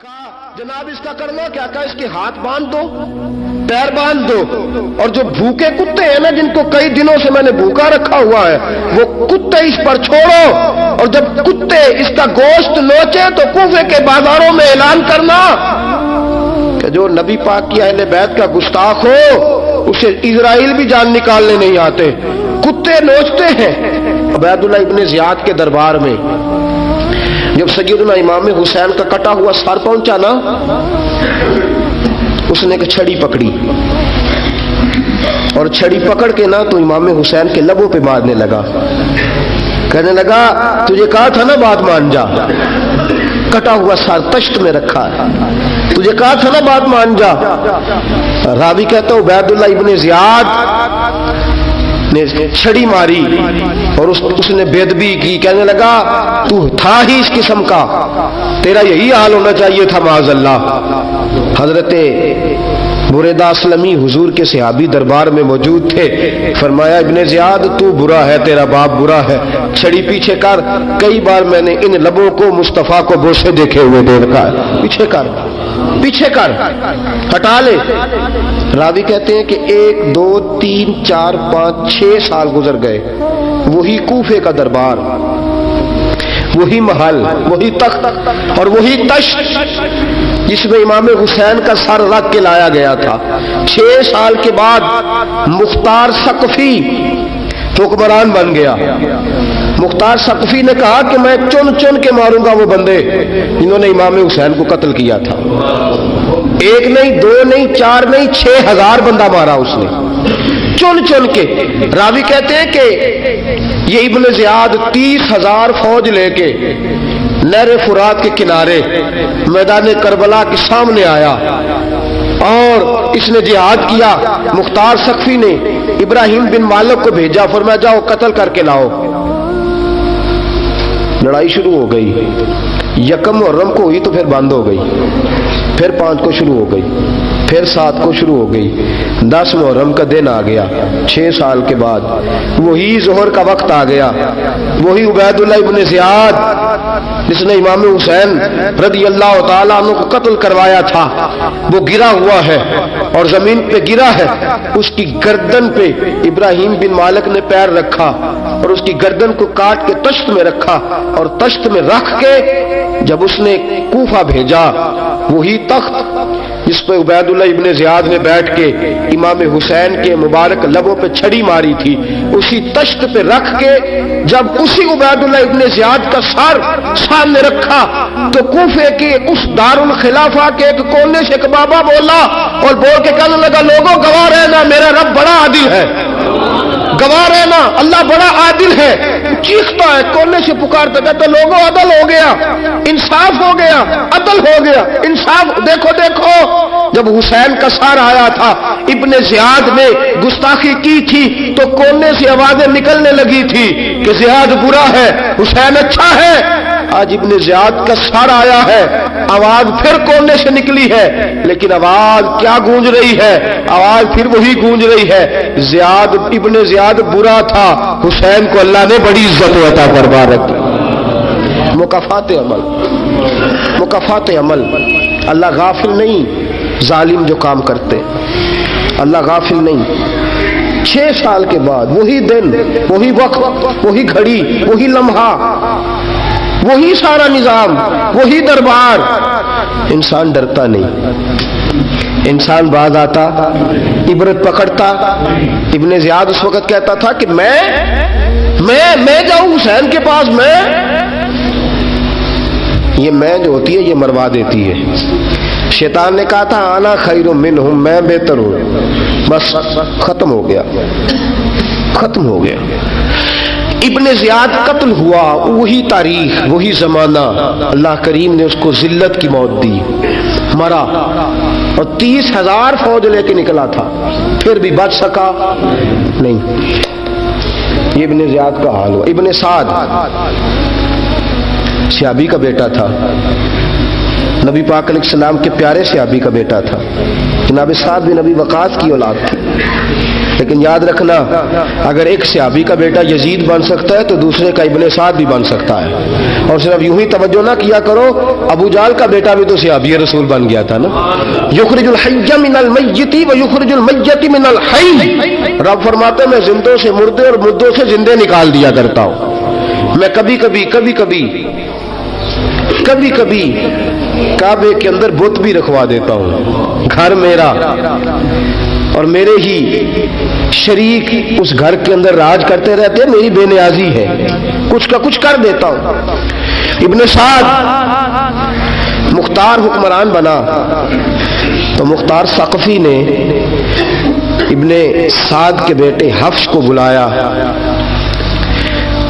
کہا جناب اس کا کر لو کیا کہا اس کے ہاتھ باندھ دو پیر باندھ دو اور جو بھوکے کتے ہیں نا جن کو کئی دنوں سے میں نے بھوکا رکھا ہوا ہے وہ کتے اس پر چھوڑو اور جب کتے اس کا گوشت نوچے تو کوفے کے بازاروں میں اعلان کرنا کہ جو نبی پاک کی اہل بیت کا گستاخ ہو اسے اسرائیل بھی جان نکالنے نہیں آتے کتے نوچتے ہیں۔ عبید اللہ ابن زیاد کے دربار میں جب سیدنا امام حسین کا کٹا ہوا سر پہنچا نا اس نے ایک چھڑی پکڑی اور چھڑی پکڑ کے نا تو امام حسین کے لبوں پہ مارنے لگا، کہنے لگا تجھے کہا تھا نا بات مان جا، کٹا ہوا سر تشت میں رکھا ہے، تجھے کہا تھا نا بات مان جا۔ راوی کہتا ہوں عبید اللہ ابن زیاد نے چھڑی ماری اور اس نے بے ادبی کی، کہنے لگا تو تھا ہی اس قسم کا، تیرا یہی حال ہونا چاہیے تھا معاذ اللہ۔ حضرت بریدہ اسلمی حضور کے صحابی دربار میں موجود تھے، فرمایا ابن زیاد تو برا ہے، تیرا باپ برا ہے، چھڑی پیچھے کر۔ کئی بار میں نے ان لبوں کو مصطفیٰ کو بوسے دیکھے ہوئے دیکھا ہے، پیچھے کر پیچھے کر، ہٹا لے۔ راوی کہتے ہیں کہ 1 2 3 4 5 6 سال گزر گئے، وہی کوفے کا دربار، وہی محل، وہی تخت اور وہی تشت جس میں امام حسین کا سر رکھ کے لایا گیا تھا۔ 6 سال کے بعد مختار ثقفی حکمران بن گیا۔ مختار ثقفی نے کہا کہ میں چن چن کے ماروں گا وہ بندے جنہوں نے امام حسین کو قتل کیا تھا۔ 1 نہیں 2 نہیں 4 نہیں 6000 بندہ مارا اس نے چن چن کے۔ راوی کہتے ہیں کہ یہ ابن زیاد 30,000 فوج لے کے نہر فرات کے کنارے میدان کربلا کے سامنے آیا اور اس نے جہاد کیا۔ مختار ثقفی نے ابراہیم بن مالک کو بھیجا، فرمایا جاؤ قتل کر کے لاؤ۔ لڑائی شروع ہو گئی، 1 محرم کو ہوئی تو پھر بند ہو گئی، پھر 5 کو شروع ہو گئی، پھر 7 کو شروع ہو گئی، 10 محرم کا دن آ گیا۔ 6 سال کے بعد وہی ظہر کا وقت آ گیا، وہی عبید اللہ ابن زیاد جس نے امام حسین رضی اللہ تعالیٰ عنہ کو قتل کروایا تھا، وہ گرا ہوا ہے اور زمین پہ گرا ہے۔ اس کی گردن پہ ابراہیم بن مالک نے پیر رکھا اور اس کی گردن کو کاٹ کے تشت میں رکھا اور تشت میں رکھ کے جب اس نے کوفہ بھیجا، وہی تخت جس پہ عبید اللہ ابن زیاد نے بیٹھ کے امام حسین کے مبارک لبوں پہ چھڑی ماری تھی، اسی تشت پہ رکھ کے جب اسی عبید اللہ ابن زیاد کا سر سامنے رکھا تو کوفے کے اس دارالخلافہ کے ایک کونے سے ایک بابا بولا اور بول کے کہنے لگا لوگوں گواہ رہنا میرا رب بڑا عادل ہے، گواہ رہنا اللہ بڑا عادل ہے۔ چیختا ہے کونے سے پکارتا کہتا لوگوں عدل ہو گیا، انصاف ہو گیا، عدل ہو گیا، انصاف۔ دیکھو دیکھو جب حسین کا سر آیا تھا ابن زیاد نے گستاخی کی تھی تو کونے سے آوازیں نکلنے لگی تھی کہ زیاد برا ہے حسین اچھا ہے۔ آج ابن زیاد کا سر آیا ہے، آواز پھر کونے سے نکلی ہے، لیکن آواز کیا گونج رہی ہے؟ آواز پھر وہی گونج رہی ہے، زیاد ابن زیاد برا تھا، حسین کو اللہ نے بڑی عزت عطا فرما رکھی۔ مکافات عمل، مکافات عمل، اللہ غافل نہیں ظالم جو کام کرتے، اللہ غافل نہیں۔ 6 سال کے بعد وہی دن، وہی وقت، وہی گھڑی، وہی لمحہ، وہی سارا نظام، وہی دربار۔ انسان ڈرتا نہیں، انسان باز آتا، عبرت پکڑتا۔ ابن زیاد اس وقت کہتا تھا کہ میں جاؤں حسین کے پاس، یہ میں جو ہوتی ہے یہ مروا دیتی ہے۔ شیطان نے کہا تھا انا خیر منہم، میں بہتر ہوں، بس ختم ہو گیا، ختم ہو گیا۔ ابن زیاد قتل ہوا، وہی تاریخ، وہی زمانہ، اللہ کریم نے اس کو ذلت کی موت دی، مرا اور 30,000 فوج لے کے نکلا تھا، پھر بھی بچ سکا نہیں۔ یہ ابن زیاد کا حال ہوا۔ ابن سعد صحابی کا بیٹا تھا، نبی پاک علیہ السلام کے پیارے صحابی کا بیٹا تھا، جناب سعد بن ابی وقاص کی اولاد تھی، لیکن لیکن یاد رکھنا اگر ایک صحابی کا بیٹا یزید بن سکتا ہے تو دوسرے کا ابن سعد بھی بن سکتا ہے. اور صرف یوں ہی توجہ نہ کیا کرو، ابو جہل کا بیٹا بھی تو صحابی رسول بن گیا تھا نا. یخرج الحی من المیت و یخرج المیت من الحی. رب فرماتے ہیں میں زندوں سے مردے اور مردوں سے زندے نکال دیا کرتا ہوں. میں کبھی کبھی کعبے کے اندر بت بھی رکھوا دیتا ہوں. گھر میرا اور میرے ہی شریک اس گھر کے اندر راج کرتے رہتے ہیں، میری بے نیازی ہے، کچھ کا کچھ کر دیتا ہوں. ابن سعد مختار حکمران بنا تو مختار ثقفی نے ابن سعد کے بیٹے حفص کو بلایا.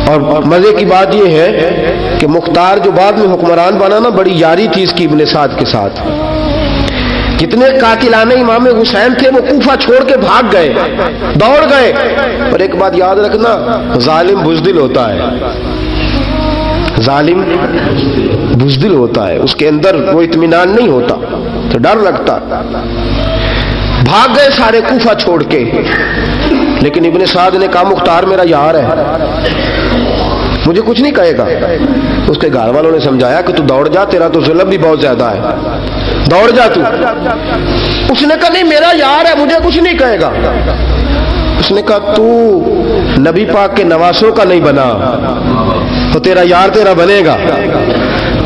اور مزے کی بات یہ ہے کہ مختار جو بعد میں حکمران بنا نا، بڑی یاری تھی اس کی ابن سعد کے ساتھ. جتنے قاتلان امام حسین تھے وہ کوفہ چھوڑ کے بھاگ گئے، دوڑ گئے. اور ایک بات یاد رکھنا، ظالم بزدل ہوتا ہے، ظالم بزدل ہوتا ہے، اس کے اندر وہ اطمینان نہیں ہوتا، تو ڈر لگتا. بھاگ گئے سارے کوفہ چھوڑ کے. لیکن ابن سعد نے کہا مختار میرا یار ہے، مجھے کچھ نہیں کہے گا. اس کے گھر والوں نے سمجھایا کہ تو دوڑ جا، تیرا تو ظلم بھی بہت زیادہ ہے، دوڑ جا تو. اس نے کہا نہیں میرا یار ہے، مجھے کچھ نہیں کہے گا. اس نے کہا تو نبی پاک کے نواسوں کا نہیں بنا تو تیرا یار تیرا بنے گا.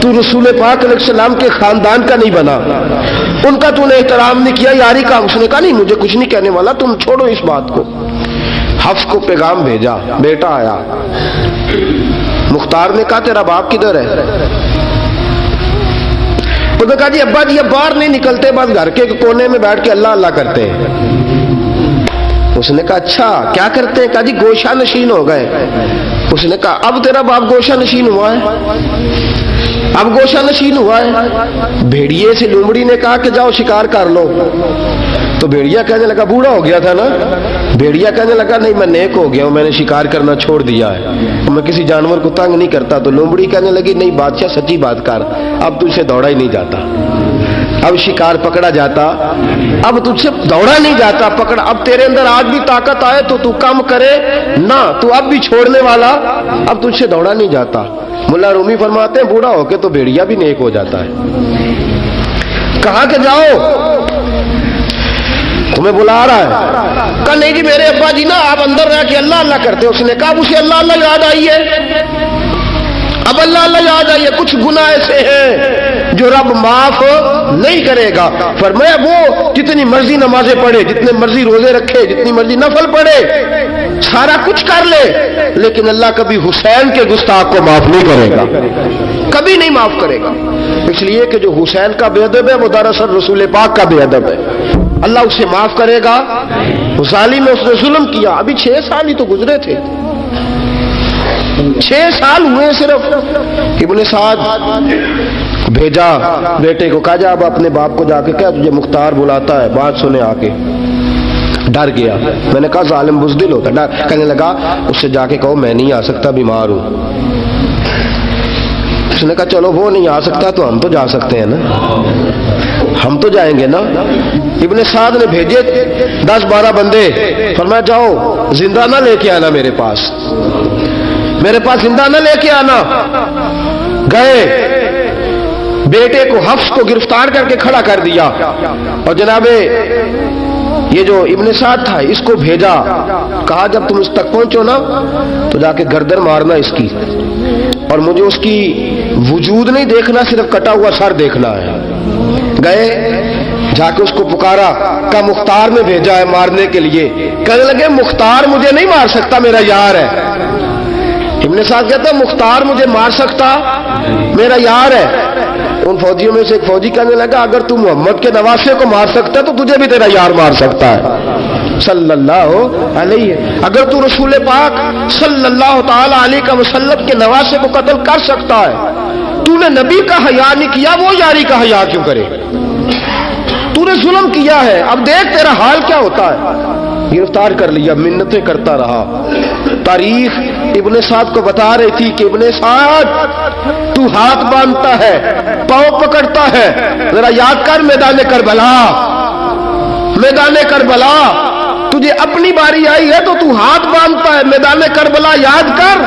تو رسول پاک علیہ السلام کے خاندان کا نہیں بنا، ان کا تو نے احترام نہیں کیا، یاری کا. اس نے کہا نہیں مجھے کچھ نہیں کہنے والا، تم چھوڑو اس بات کو. حفص کو پیغام بھیجا، بیٹا آیا. مختار نے کہا تیرا باپ کدھر ہے؟ انہوں نے کہا جی ابا جی اب باہر نہیں نکلتے، بس گھر کے کونے میں بیٹھ کے اللہ اللہ کرتے ہیں. اس نے کہا اچھا کیا کرتے ہیں؟ کہا جی گوشہ نشین ہو گئے. اس نے کہا اب تیرا باپ گوشہ نشین ہوا ہے؟ اب گوشہ نشین ہوا ہے. بھیڑیے سے لومڑی نے کہا کہ جاؤ شکار کر لو. تو بھیڑیا کہنے لگا بوڑھا ہو گیا تھا نا. بھیڑیا کہنے لگا نہیں میں نیک ہو گیا ہوں، میں نے شکار کرنا چھوڑ دیا ہے، میں کسی جانور کو تنگ نہیں کرتا. تو لومڑی کہنے لگی نہیں بادشاہ سچی بات کر، اب تجھ سے دوڑا ہی نہیں جاتا، اب شکار پکڑا جاتا، اب تجھ سے دوڑا نہیں جاتا پکڑا. اب تیرے اندر آج بھی طاقت آئے تو کم کرے نہ، تو اب بھی چھوڑنے والا، اب تجھ سے دوڑا نہیں جاتا. ملا رومی فرماتے ہیں بوڑھا ہو کے تو بھیڑیا بھی نیک ہو جاتا ہے. کہا کہ جاؤ تمہیں بلا رہا ہے. کہا نہیں جی میرے ابا جی نا آپ اندر رہ کے اللہ اللہ کرتے. اس نے کہا اسے اللہ اللہ یاد آئی ہے، اب اللہ اللہ یاد آئی ہے. کچھ گناہ ایسے ہیں جو رب معاف نہیں کرے گا. فرمایا وہ جتنی مرضی نمازیں پڑھے، جتنے مرضی روزے رکھے، جتنی مرضی نفل پڑھے، سارا کچھ کر لے، لیکن اللہ کبھی حسین کے گستاخ کو معاف نہیں کرے گا، کبھی نہیں معاف کرے گا. اس لیے کہ جو حسین کا بے ادب ہے وہ دراصل رسول پاک کا بے ادب ہے. اللہ اسے معاف کرے گا؟ ظالم میں اس نے ظلم کیا. ابھی 6 سال ہی تو گزرے تھے، 6 سال ہوئے صرف. ابن سعد بھیجا بیٹے کو، کہا جا اب اپنے باپ کو جا کے کہا تجھے مختار بلاتا ہے، بات سنے آ کے. ڈر گیا. میں نے کہا ظالم بزدل ہوتا ہے. کہنے لگا اس سے جا کے کہو میں نہیں آ سکتا، بیمار ہوں. اس نے کہا چلو وہ نہیں آ سکتا تو ہم تو جا سکتے ہیں نا، ہم تو جائیں گے نا. ابن سعد نے بھیجے 10-12 بندے، فرمایا جاؤ زندہ نہ لے کے آنا، میرے پاس زندہ نہ لے کے آنا. گئے بیٹے کو حفص کو گرفتار کر کے کھڑا کر دیا. اور جناب یہ جو ابن سعد تھا اس کو بھیجا، کہا جب تم اس تک پہنچو نا تو جا کے گردن مارنا اس کی، اور مجھے اس کی وجود نہیں دیکھنا، صرف کٹا ہوا سر دیکھنا ہے. گئے جا کے اس کو پکارا، کہا مختار نے بھیجا ہے مارنے کے لیے. کہنے لگے مختار مجھے نہیں مار سکتا، میرا یار ہے. ابن سعد کہتا ہے مختار مجھے مار سکتا، میرا یار ہے. ان فوجیوں میں سے ایک فوجی کہنے لگا اگر تو محمد کے نواسے کو مار سکتا ہے تو تجھے بھی تیرا یار مار سکتا ہے صلی اللہ علیہ. اگر تو رسول پاک صلی اللہ تعالی علیہ وسلم کے نواسے کو قتل کر سکتا ہے، تو نے نبی کا حیا نہیں کیا، وہ یاری کا حیا کیوں کرے؟ تو نے ظلم کیا ہے، اب دیکھ تیرا حال کیا ہوتا ہے. گرفتار کر لیا، منتیں کرتا رہا. تاریخ ابن سعد کو بتا رہی تھی کہ ابن سعد تو ہاتھ باندھتا ہے، پاؤں پکڑتا ہے. ذرا یاد کر میدان کربلا، تجھے اپنی باری آئی ہے تو تو ہاتھ باندھتا ہے. میدان کربلا یاد کر,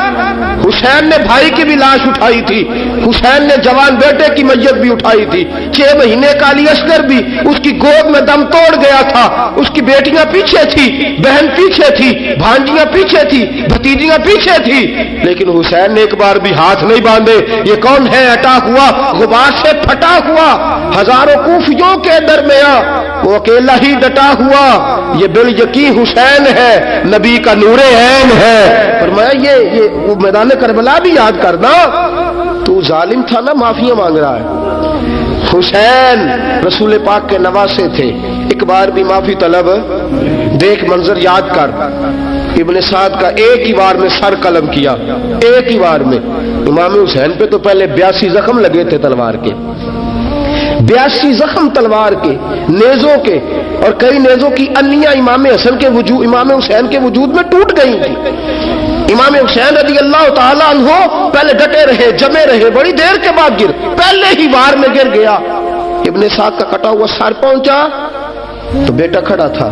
حسین نے بھائی کی بھی لاش اٹھائی تھی, حسین نے جوان بیٹے کی میت بھی اٹھائی تھی, 6 مہینے کا علی اصغر بھی اس کی گود میں دم توڑ گیا تھا. اس کی بیٹیاں پیچھے تھی, بہن پیچھے تھی, بھانجیاں پیچھے تھی, بھتیجیاں پیچھے تھی, لیکن حسین نے ایک بار بھی ہاتھ نہیں باندھے. یہ کون ہے اٹا ہوا, غبار سے پھٹا ہوا, ہزاروں کوفیوں کے درمیان وہ اکیلا ہی ڈٹا ہوا. یہ بال یقین حسین ہے, نبی کا نور عین ہے. فرمایا یہ وہ میدان کربلا بھی یاد کرنا. تو ظالم تھا نا, معافیاں مانگ رہا ہے. حسین رسول پاک کے نواسے تھے, ایک بار بھی معافی طلب. دیکھ منظر یاد کر, ابن سعد کا ایک ہی بار میں سر قلم کیا, ایک ہی بار میں. امام حسین پہ تو پہلے 82 زخم لگے تھے تلوار کے, 82 زخم تلوار کے, نیزوں کے, اور کئی نیزوں کی انیاں امام حسین کے وجود میں ٹوٹ گئی تھی. امام حسین رضی اللہ تعالیٰ عنہ پہلے ڈٹے رہے, جمے رہے, بڑی دیر کے بعد پہلے ہی وار میں گر گیا. ابن سعد کا کٹا ہوا سر پہنچا تو بیٹا کھڑا تھا.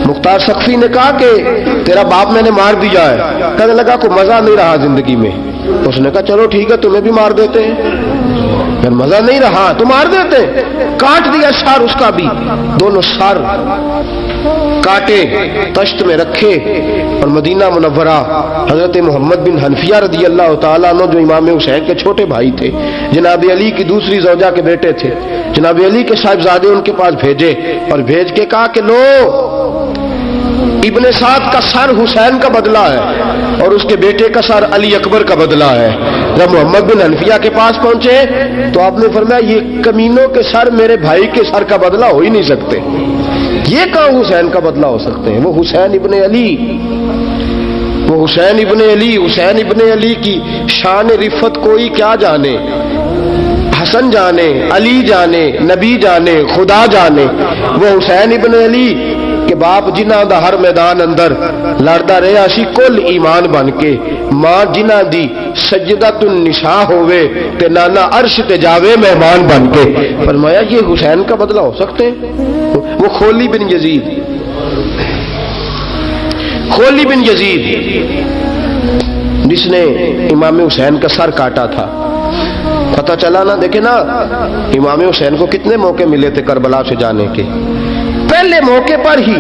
مختار سقفی نے کہا کہ تیرا باپ میں نے مار دیا ہے. کہنے لگا کوئی مزہ نہیں رہا زندگی میں. اس نے کہا چلو ٹھیک ہے, تمہیں بھی مار دیتے ہیں. پھر مزہ نہیں رہا تو مار دیتے. کاٹ دیا سر اس کا بھی, دونوں سر کاٹے, تشت میں رکھے, اور مدینہ منورہ حضرت محمد بن حنفیہ رضی اللہ تعالیٰ عنہ جو امام حسین کے چھوٹے بھائی تھے, جناب علی کی دوسری زوجہ کے بیٹے تھے, جناب علی کے صاحبزادے ان کے پاس بھیجے, اور بھیج کے کہا کہ لو ابن سعد کا سر حسین کا بدلہ ہے اور اس کے بیٹے کا سر علی اکبر کا بدلہ ہے. جب محمد بن حنفیہ کے پاس پہنچے تو آپ نے فرمایا یہ کمینوں کے سر میرے بھائی کے سر کا بدلہ ہو ہی نہیں سکتے. یہ کہاں حسین کا بدلہ ہو سکتے ہیں؟ وہ حسین ابن علی, وہ حسین ابن علی. حسین ابن علی کی شان رفت کوئی کیا جانے, حسن جانے, علی جانے, نبی جانے, خدا جانے. وہ حسین ابن علی کہ باپ جنہ دا ہر میدان اندر لڑدا رہا سی کل ایمان بن کے, ماں جنہ دی سجدۃ النساء ہوئے تے نانا عرش تے جاوے مہمان بن کے. فرمایا یہ حسین کا بدلہ ہو سکتے ہیں؟ وہ خولی بن یزید, خولی بن یزید جس نے امام حسین کا سر کاٹا تھا. پتہ چلا نا, دیکھیں نا امام حسین کو کتنے موقع ملے تھے کربلا سے جانے کے. پہلے موقع پر ہی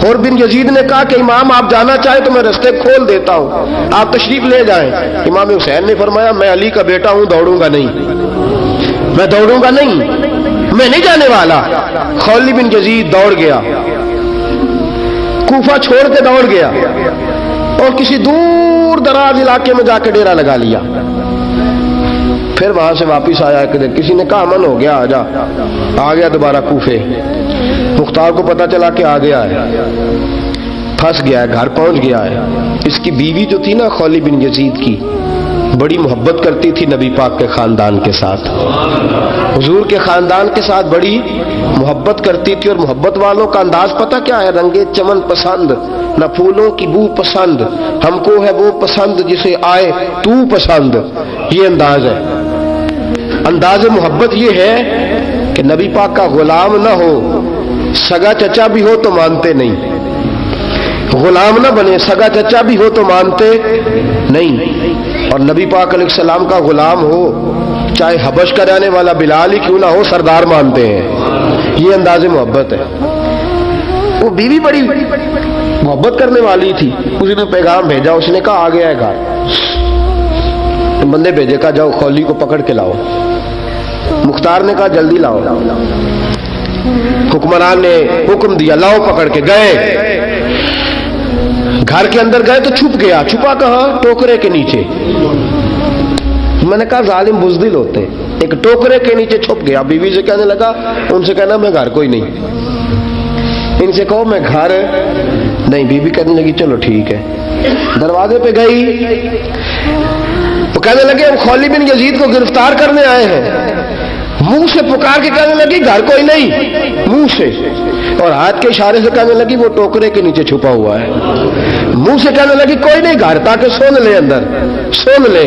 خور بن یزید نے کہا کہ امام آپ جانا چاہیں تو میں رستے کھول دیتا ہوں, آپ تشریف لے جائیں. امام حسین نے فرمایا میں علی کا بیٹا ہوں, دوڑوں گا نہیں, میں دوڑوں گا نہیں, میں نہیں جانے والا. خولی بن یزید دوڑ گیا, کوفہ چھوڑ کے دوڑ گیا, اور کسی دور دراز علاقے میں جا کے ڈیرا لگا لیا. پھر وہاں سے واپس آیا کہ کسی نے کہا امن ہو گیا, آ گیا دوبارہ کوفے. مختار کو پتا چلا کہ آ گیا ہے, پھنس گیا ہے, گھر پہنچ گیا ہے. اس کی بیوی جو تھی نا خولی بن یزید کی, بڑی محبت کرتی تھی نبی پاک کے خاندان کے ساتھ, حضور کے خاندان کے ساتھ بڑی محبت کرتی تھی. اور محبت والوں کا انداز پتہ کیا ہے؟ رنگے چمن پسند, نہ پھولوں کی بو پسند, ہم کو ہے وہ پسند جسے آئے تو پسند. یہ انداز ہے, انداز محبت یہ ہے کہ نبی پاک کا غلام نہ ہو, سگا چچا بھی ہو تو مانتے نہیں, غلام نہ بنے, سگا چچا بھی ہو تو مانتے نہیں. اور نبی پاک علیہ السلام کا غلام ہو, چاہے حبش کا رہنے والا بلال ہی کیوں نہ ہو, سردار مانتے ہیں. یہ انداز محبت ہے. وہ بیوی بڑی محبت کرنے والی تھی, اسی نے پیغام بھیجا, اس نے کہا آ گیا ہے گھر. بندے بھیجے, کہا جاؤ خولی کو پکڑ کے لاؤ. مختار نے کہا جلدی لاؤ. حکمران نے حکم دیا, لاؤ پکڑ کے. گئے, گھر کے اندر گئے تو چھپ گیا. چھپا کہاں؟ ٹوکرے کے نیچے. میں نے کہا ظالم بزدل ہوتے, ایک ٹوکرے کے نیچے چھپ گیا. بیوی سے کہنے لگا, ان سے کہنا میں گھر کوئی نہیں, ان سے کہو میں گھر نہیں. بیوی کہنے لگی چلو ٹھیک ہے. دروازے پہ گئی, وہ کہنے لگے ہم خولی بن یزید کو گرفتار کرنے آئے ہیں. منہ سے پکار کے کہنے لگی گھر کوئی نہیں, منہ سے, اور ہاتھ کے اشارے سے کہنے لگی وہ ٹوکرے کے نیچے چھپا ہوا ہے. منہ سے کہنے لگی کوئی نہیں گھر, تاکہ سن لے, اندر سن لے.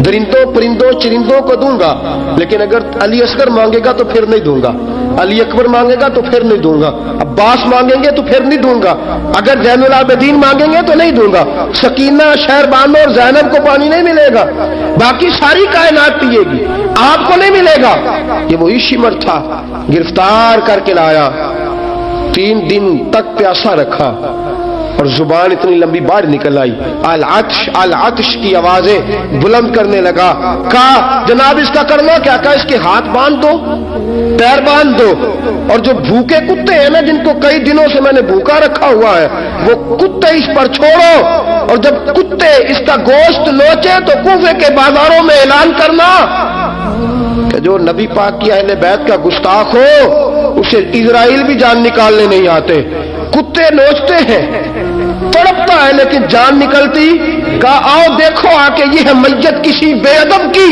درندوں پرندوں چرندوں کو دوں گا، لیکن اگر علی اصغر مانگے گا تو پھر نہیں دوں گا، علی اکبر مانگے گا تو پھر نہیں دوں گا، عباس مانگیں گے تو پھر نہیں دوں گا، اگر زین العابدین مانگیں گے تو نہیں دوں گا، سکینہ شہربانو اور زینب کو پانی نہیں ملے گا، باقی ساری کائنات پیے گی، آپ کو نہیں ملے گا۔ یہ وہی شمر تھا، گرفتار کر کے لایا، 3 دن تک پیاسا رکھا اور زبان اتنی لمبی باہر نکل آئی، العطش العطش کی آوازیں بلند کرنے لگا۔ کہا جناب اس کا کرنا کیا؟ کہا اس کے ہاتھ باندھ دو، پیر باندھ دو، اور جو بھوکے کتے ہیں نا جن کو کئی دنوں سے میں نے بھوکا رکھا ہوا ہے، وہ کتے اس پر چھوڑو، اور جب کتے اس کا گوشت نوچے تو کوفے کے بازاروں میں اعلان کرنا کہ جو نبی پاک کی اہل بیت کا گستاخ ہو اسے اسرائیل بھی جان نکالنے نہیں آتے۔ کتے نوچتے ہیں، تڑپتا ہے لیکن جان نکلتی۔ کہا آؤ دیکھو آ کے یہ ہے میت کسی بے ادب کی،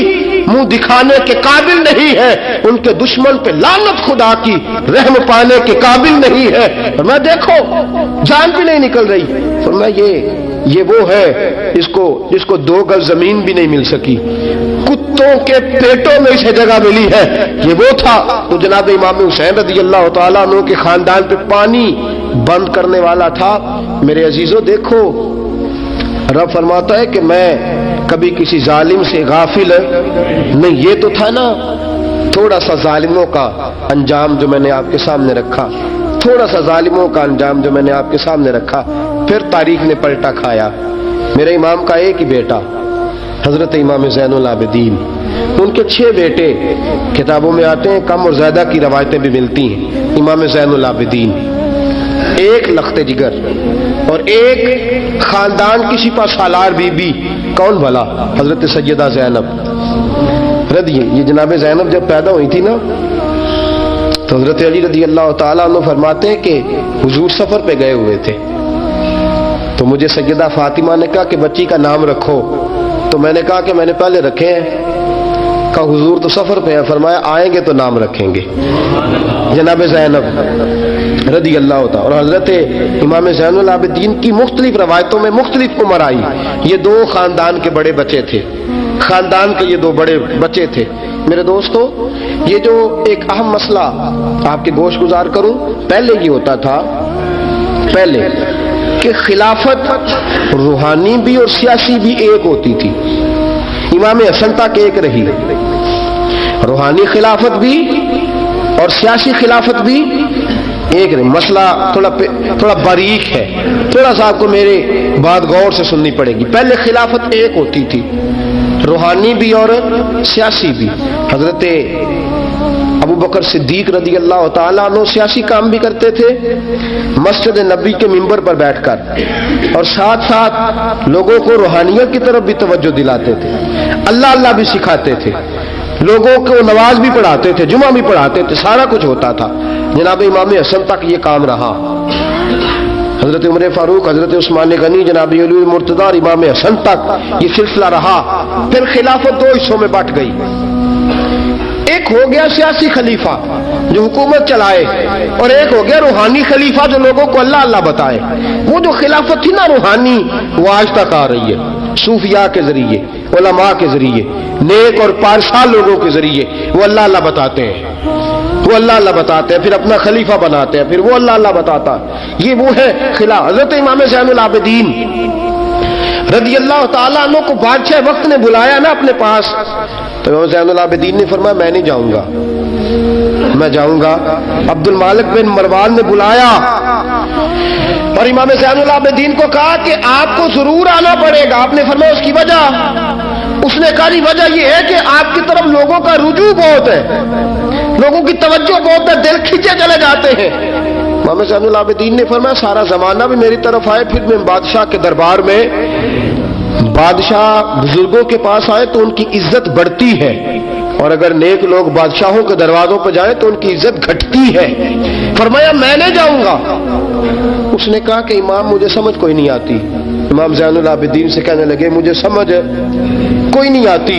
منہ دکھانے کے قابل نہیں ہے، ان کے دشمن پہ لعنت خدا کی، رحم پانے کے قابل نہیں ہے۔ اور میں دیکھو جان بھی نہیں نکل رہی۔ فرمایا یہ وہ ہے جس کو 2 گز زمین بھی نہیں مل سکی، کتوں کے پیٹوں میں اسے جگہ ملی ہے۔ یہ وہ تھا تو جناب امام حسین رضی اللہ تعالیٰ عنہ کے خاندان پہ پانی بند کرنے والا تھا۔ میرے عزیزو دیکھو، رب فرماتا ہے کہ میں کبھی کسی ظالم سے غافل نہیں۔ یہ تو تھا نا تھوڑا سا ظالموں کا انجام جو میں نے آپ کے سامنے رکھا، تھوڑا سا ظالموں کا انجام جو میں نے آپ کے سامنے رکھا، پھر تاریخ نے پلٹا کھایا۔ میرے امام کا ایک ہی بیٹا حضرت امام زین العابدین، ان کے 6 بیٹے کتابوں میں آتے ہیں، کم اور زیادہ کی روایتیں بھی ملتی ہیں۔ امام زین العابدین، ایک لخت جگر اور ایک خاندان کی سپہ سالار بی بی، کون بھلا؟ حضرت سیدہ زینب رضی۔ یہ جناب زینب جب پیدا ہوئی تھی نا تو حضرت علی رضی اللہ تعالیٰ عنہ فرماتے ہیں کہ حضور سفر پہ گئے ہوئے تھے، تو مجھے سیدہ فاطمہ نے کہا کہ بچی کا نام رکھو، تو میں نے کہا کہ میں نے پہلے رکھے ہیں۔ کہا حضور تو سفر پہ ہیں، فرمایا آئیں گے تو نام رکھیں گے۔ جناب زینب رضی اللہ تعالیٰ اور حضرت امام زین العابدین کی مختلف روایتوں میں مختلف عمر آئی۔ یہ 2 خاندان کے بڑے بچے تھے، خاندان کے یہ 2 بڑے بچے تھے۔ میرے دوستو، یہ جو ایک اہم مسئلہ آپ کے گوش گزار کروں، پہلے یہ ہوتا تھا پہلے کہ خلافت روحانی بھی اور سیاسی بھی ایک ہوتی تھی۔ امام حسن تک ایک رہی، روحانی خلافت بھی اور سیاسی خلافت بھی ایک رہی۔ مسئلہ تھوڑا باریک ہے، تھوڑا سا آپ کو میرے بات غور سے سننی پڑے گی۔ پہلے خلافت ایک ہوتی تھی، روحانی بھی اور سیاسی بھی۔ حضرت ابو بکر صدیق رضی اللہ تعالیٰ عنہ سیاسی کام بھی کرتے تھے مسجد نبی کے منبر پر بیٹھ کر، اور ساتھ ساتھ لوگوں کو روحانیت کی طرف بھی توجہ دلاتے تھے، اللہ اللہ بھی سکھاتے تھے، لوگوں کو نماز بھی پڑھاتے تھے، جمعہ بھی پڑھاتے تھے، سارا کچھ ہوتا تھا۔ جناب امام حسن تک یہ کام رہا، حضرت عمر فاروق، حضرت عثمان غنی، جناب علی مرتضیٰ اور امام حسن تک یہ سلسلہ رہا۔ پھر خلافت 2 حصوں میں بٹ گئی، ایک ہو گیا سیاسی خلیفہ جو حکومت چلائے، اور ایک ہو گیا روحانی خلیفہ جو لوگوں کو اللہ اللہ بتائے۔ وہ جو خلافت تھی نا روحانی، وہ آج تک آ رہی ہے، صوفیاء کے ذریعے، علماء کے ذریعے، نیک اور پارسال لوگوں کے ذریعے وہ اللہ اللہ بتاتے ہیں، وہ اللہ اللہ بتاتے ہیں، پھر اپنا خلیفہ بناتے ہیں، پھر وہ اللہ اللہ بتاتا ہے۔ یہ وہ ہے خلاف۔ حضرت امام زین العابدین رضی اللہ تعالیٰ عنہ کو بادشاہ وقت نے بلایا نا اپنے پاس، تو امام زین العابدین نے فرمایا میں نہیں جاؤں گا، میں جاؤں گا۔ عبد المالک بن مروان نے بلایا اور امام زین العابدین کو کہا کہ آپ کو ضرور آنا پڑے گا۔ آپ نے فرمایا اس کی وجہ؟ اس نے کہا وجہ یہ ہے کہ آپ کی طرف لوگوں کا رجوع بہت ہے، لوگوں کی توجہ بہت ہے، دل کھینچے چلے جاتے ہیں۔ امام زین العابدین نے فرمایا سارا زمانہ بھی میری طرف آئے، پھر میں بادشاہ کے دربار میں، بادشاہ بزرگوں کے پاس آئے تو ان کی عزت بڑھتی ہے، اور اگر نیک لوگ بادشاہوں کے دروازوں پہ جائیں تو ان کی عزت گھٹتی ہے۔ فرمایا میں نہیں جاؤں گا۔ اس نے کہا کہ امام مجھے سمجھ کوئی نہیں آتی۔ امام زین العابدین سے کہنے لگے مجھے سمجھ کوئی نہیں آتی